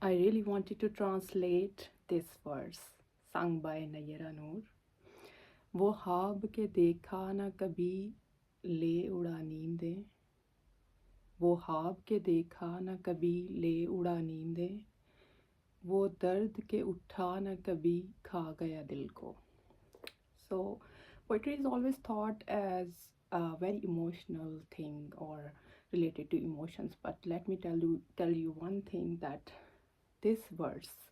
I really wanted to translate this verse sung by Nayyara Noor. वो ख्वाब के देखा ना कभी ले उड़ा नींदे, वो ख्वाब के देखा ना कभी ले उड़ा नींदे, वो दर्द के उठा ना कभी खा गया दिल को. So poetry is always thought as a very emotional thing or related to emotions, but let me tell you one thing, that this verse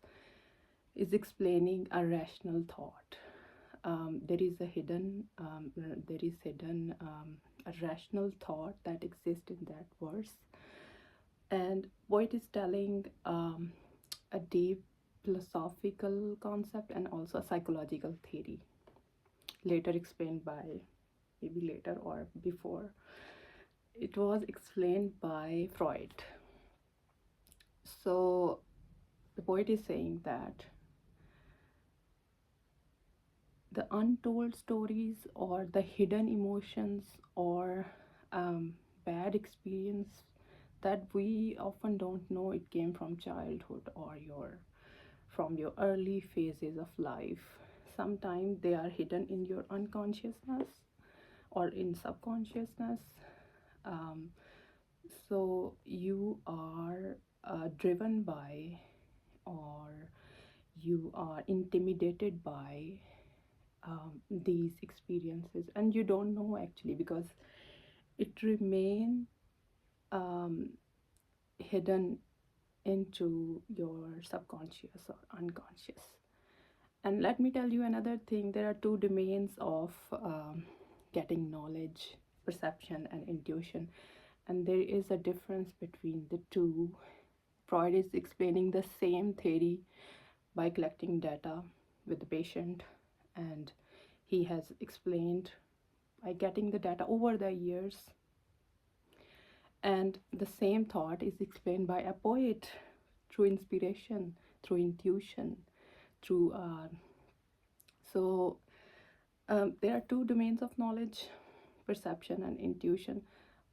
is explaining a rational thought. There is a rational thought that exists in that verse, and poet is telling a deep philosophical concept and also a psychological theory, later explained by, maybe later or before, it was explained by Freud. So the poet is saying that the untold stories or the hidden emotions or bad experience that we often don't know it came from childhood or from your early phases of life. Sometimes they are hidden in your unconsciousness or in subconsciousness. um, so you are driven by, or you are intimidated by these experiences, and you don't know actually, because it remain um, hidden into your subconscious or unconscious. And let me tell you another thing, there are two domains of getting knowledge: perception and intuition, and there is a difference between the two. Freud is explaining the same theory by collecting data with the patient, and he has explained by getting the data over the years. And the same thought is explained by a poet through inspiration, through intuition, through so there are two domains of knowledge: perception and intuition.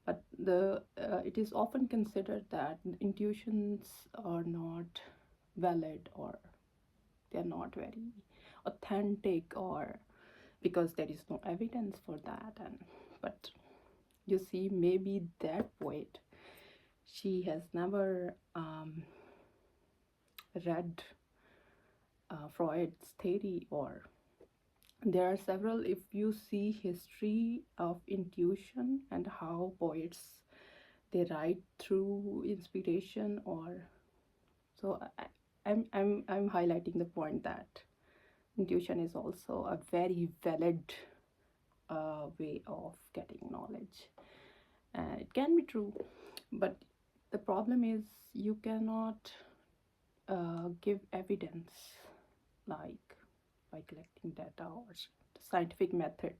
But it is often considered that intuitions are not valid, or they're not very authentic, or because there is no evidence for that. And but you see, maybe that poet, she has never read Freud's theory. Or there are several, if you see history of intuition and how poets, they write through inspiration. Or so I'm highlighting the point that intuition is also a very valid way of getting knowledge. It can be true, but the problem is you cannot give evidence, like by collecting data, or the scientific method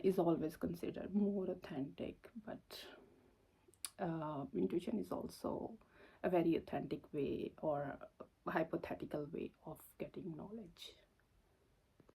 is always considered more authentic. But intuition is also a very authentic way or hypothetical way of getting knowledge.